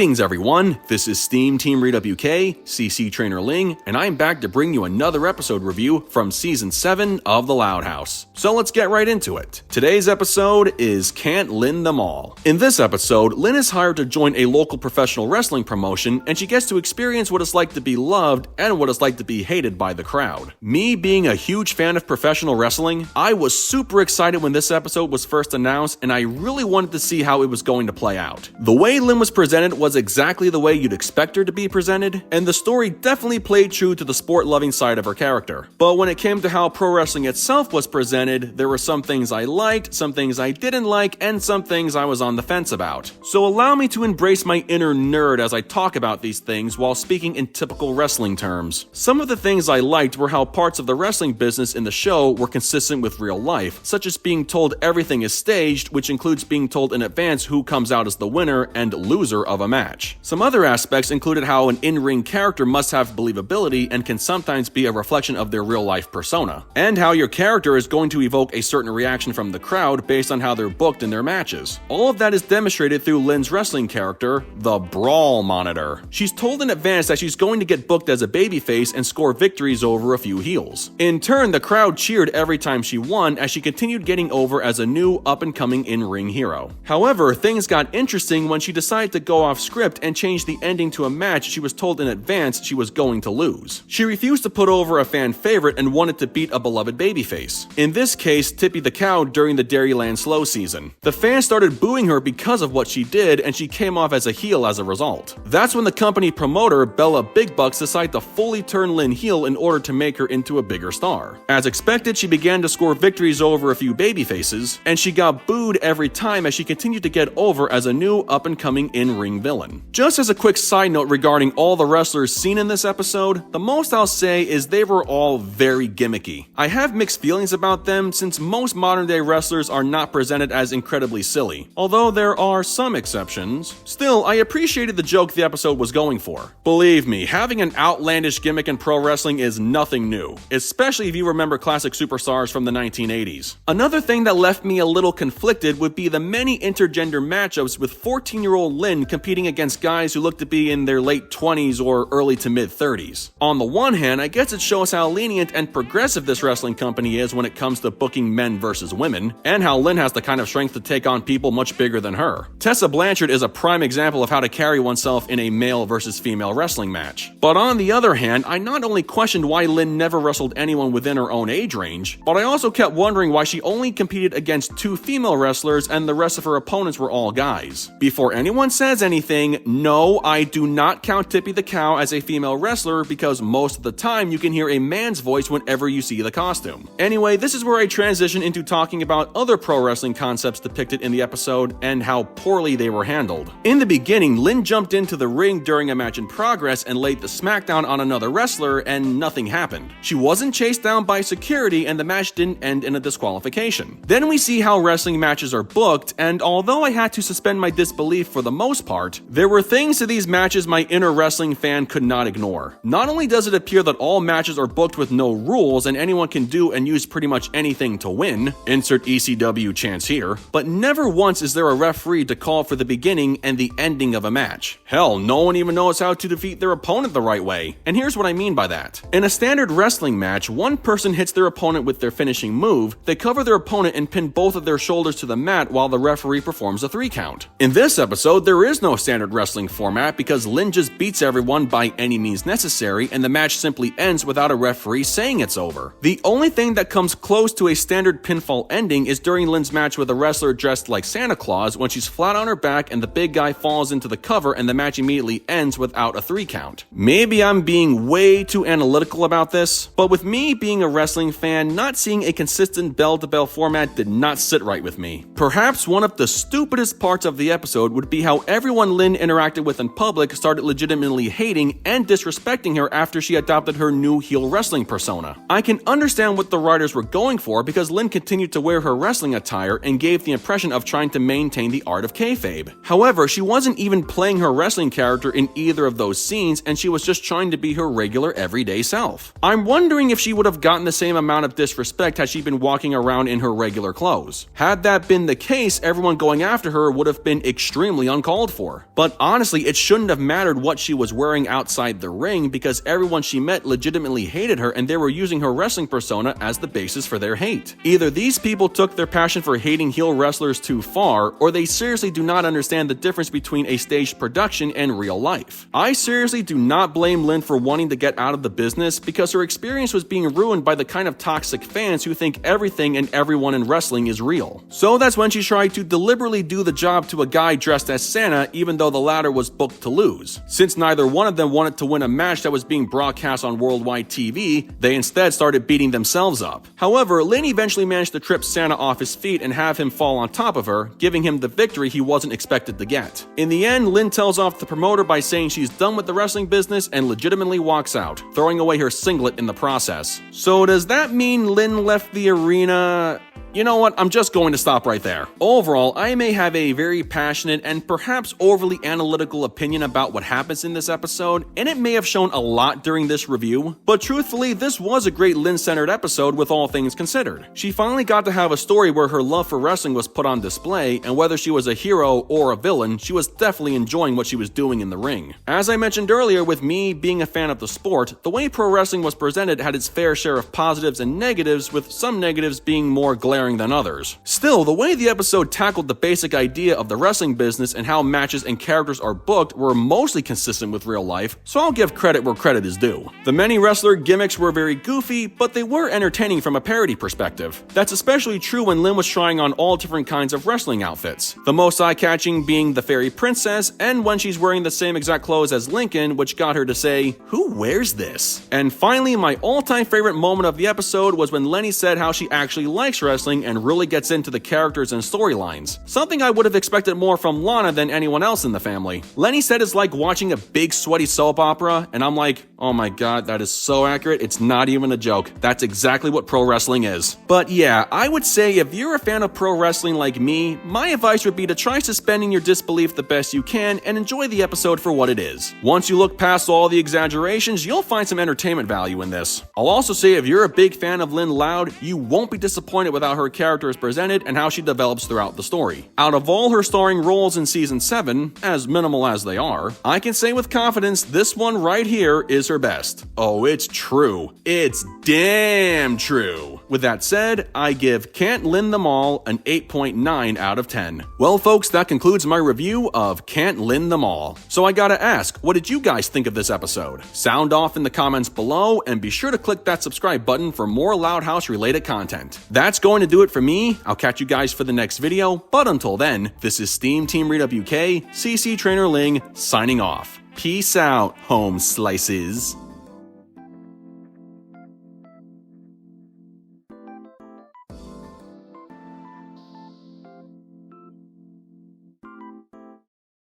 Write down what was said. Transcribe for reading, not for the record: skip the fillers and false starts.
Greetings everyone, this is SteamTeamRedubUK, CC Trainor-Ling, and I'm back to bring you another episode review from Season 7 of The Loud House. So let's get right into it. Today's episode is Can't Lynn Them All. In this episode, Lynn is hired to join a local professional wrestling promotion, and she gets to experience what it's like to be loved and what it's like to be hated by the crowd. Me being a huge fan of professional wrestling, I was super excited when this episode was first announced, and I really wanted to see how it was going to play out. The way Lynn was presented was exactly the way you'd expect her to be presented, and the story definitely played true to the sport-loving side of her character. But when it came to how pro wrestling itself was presented, there were some things I liked, some things I didn't like, and some things I was on the fence about. So allow me to embrace my inner nerd as I talk about these things while speaking in typical wrestling terms. Some of the things I liked were how parts of the wrestling business in the show were consistent with real life, such as being told everything is staged, which includes being told in advance who comes out as the winner and loser of a match. Some other aspects included how an in-ring character must have believability and can sometimes be a reflection of their real-life persona, and how your character is going to evoke a certain reaction from the crowd based on how they're booked in their matches. All of that is demonstrated through Lynn's wrestling character, the Brawl Monitor. She's told in advance that she's going to get booked as a babyface and score victories over a few heels. In turn, the crowd cheered every time she won as she continued getting over as a new up-and-coming in-ring hero. However, things got interesting when she decided to go off script and change the ending to a match she was told in advance she was going to lose. She refused to put over a fan favorite and wanted to beat a beloved babyface. In this case, Tippy the Cow during the Dairyland Slow season. The fans started booing her because of what she did, and she came off as a heel as a result. That's when the company promoter, Bella Big Bucks, decided to fully turn Lynn heel in order to make her into a bigger star. As expected, she began to score victories over a few babyfaces, and she got booed every time as she continued to get over as a new up-and-coming in-ring villain. Just as a quick side note regarding all the wrestlers seen in this episode, the most I'll say is they were all very gimmicky. I have mixed feelings about them since most modern day wrestlers are not presented as incredibly silly, although there are some exceptions. Still, I appreciated the joke the episode was going for. Believe me, having an outlandish gimmick in pro wrestling is nothing new, especially if you remember classic superstars from the 1980s. Another thing that left me a little conflicted would be the many intergender matchups with 14-year-old Lynn competing against guys who look to be in their late 20s or early to mid 30s. On the one hand, I guess it shows how lenient and progressive this wrestling company is when it comes to booking men versus women, and how Lynn has the kind of strength to take on people much bigger than her. Tessa Blanchard is a prime example of how to carry oneself in a male versus female wrestling match. But on the other hand, I not only questioned why Lynn never wrestled anyone within her own age range, but I also kept wondering why she only competed against 2 female wrestlers and the rest of her opponents were all guys. Before anyone says anything, no, I do not count Tippy the Cow as a female wrestler because most of the time you can hear a man's voice whenever you see the costume. Anyway, this is where I transition into talking about other pro wrestling concepts depicted in the episode and how poorly they were handled. In the beginning, Lynn jumped into the ring during a match in progress and laid the smackdown on another wrestler and nothing happened. She wasn't chased down by security and the match didn't end in a disqualification. Then we see how wrestling matches are booked, and although I had to suspend my disbelief for the most part, there were things to these matches my inner wrestling fan could not ignore. Not only does it appear that all matches are booked with no rules and anyone can do and use pretty much anything to win, insert ECW chance here, but never once is there a referee to call for the beginning and the ending of a match. Hell, no one even knows how to defeat their opponent the right way, and here's what I mean by that. In a standard wrestling match, one person hits their opponent with their finishing move, they cover their opponent and pin both of their shoulders to the mat while the referee performs a 3 count. In this episode, there is no standard wrestling format because Lynn just beats everyone by any means necessary and the match simply ends without a referee saying it's over. The only thing that comes close to a standard pinfall ending is during Lynn's match with a wrestler dressed like Santa Claus when she's flat on her back and the big guy falls into the cover and the match immediately ends without a 3 count. Maybe I'm being way too analytical about this, but with me being a wrestling fan, not seeing a consistent bell-to-bell format did not sit right with me. Perhaps one of the stupidest parts of the episode would be how everyone Lynn interacted with in public started legitimately hating and disrespecting her after she adopted her new heel wrestling persona. I can understand what the writers were going for because Lynn continued to wear her wrestling attire and gave the impression of trying to maintain the art of kayfabe. However, she wasn't even playing her wrestling character in either of those scenes and she was just trying to be her regular everyday self. I'm wondering if she would have gotten the same amount of disrespect had she been walking around in her regular clothes. Had that been the case, everyone going after her would have been extremely uncalled for. But But honestly, it shouldn't have mattered what she was wearing outside the ring because everyone she met legitimately hated her and they were using her wrestling persona as the basis for their hate. Either these people took their passion for hating heel wrestlers too far, or they seriously do not understand the difference between a staged production and real life. I seriously do not blame Lynn for wanting to get out of the business because her experience was being ruined by the kind of toxic fans who think everything and everyone in wrestling is real. So that's when she tried to deliberately do the job to a guy dressed as Santa even though the latter was booked to lose. Since neither one of them wanted to win a match that was being broadcast on worldwide TV, they instead started beating themselves up. However, Lynn eventually managed to trip Santa off his feet and have him fall on top of her, giving him the victory he wasn't expected to get. In the end, Lynn tells off the promoter by saying she's done with the wrestling business and legitimately walks out, throwing away her singlet in the process. So does that mean Lynn left the arena? You know what, I'm just going to stop right there. Overall, I may have a very passionate and perhaps overly analytical opinion about what happens in this episode, and it may have shown a lot during this review, but truthfully, this was a great Lynn-centered episode with all things considered. She finally got to have a story where her love for wrestling was put on display, and whether she was a hero or a villain, she was definitely enjoying what she was doing in the ring. As I mentioned earlier, with me being a fan of the sport, the way pro wrestling was presented had its fair share of positives and negatives, with some negatives being more glaring than others. Still, the way the episode tackled the basic idea of the wrestling business and how matches and characters are booked were mostly consistent with real life, so I'll give credit where credit is due. The many wrestler gimmicks were very goofy, but they were entertaining from a parody perspective. That's especially true when Lynn was trying on all different kinds of wrestling outfits, the most eye-catching being the fairy princess, and when she's wearing the same exact clothes as Lincoln, which got her to say, "Who wears this?" And finally, my all-time favorite moment of the episode was when Lenny said how she actually likes wrestling and really gets into the characters and storylines. Something I would have expected more from Lana than anyone else in the family. Lenny said it's like watching a big sweaty soap opera, and I'm like, oh my god, that is so accurate, it's not even a joke. That's exactly what pro wrestling is. But yeah, I would say if you're a fan of pro wrestling like me, my advice would be to try suspending your disbelief the best you can and enjoy the episode for what it is. Once you look past all the exaggerations, you'll find some entertainment value in this. I'll also say if you're a big fan of Lynn Loud, you won't be disappointed with how her character is presented and how she develops throughout the story. Out of all her starring roles in season 7, as minimal as they are, I can say with confidence this one right here is her best. Oh, it's true. It's damn true. With that said, I give Can't Lynn Them All an 8.9 out of 10. Well folks, that concludes my review of Can't Lynn Them All. So I gotta ask, what did you guys think of this episode? Sound off in the comments below and be sure to click that subscribe button for more Loud House related content. That's going to do it for me. I'll catch you guys for the next video, but until then, this is SteamTeamRedubUK, CC Trainor-Ling, signing off. Peace out, home slices.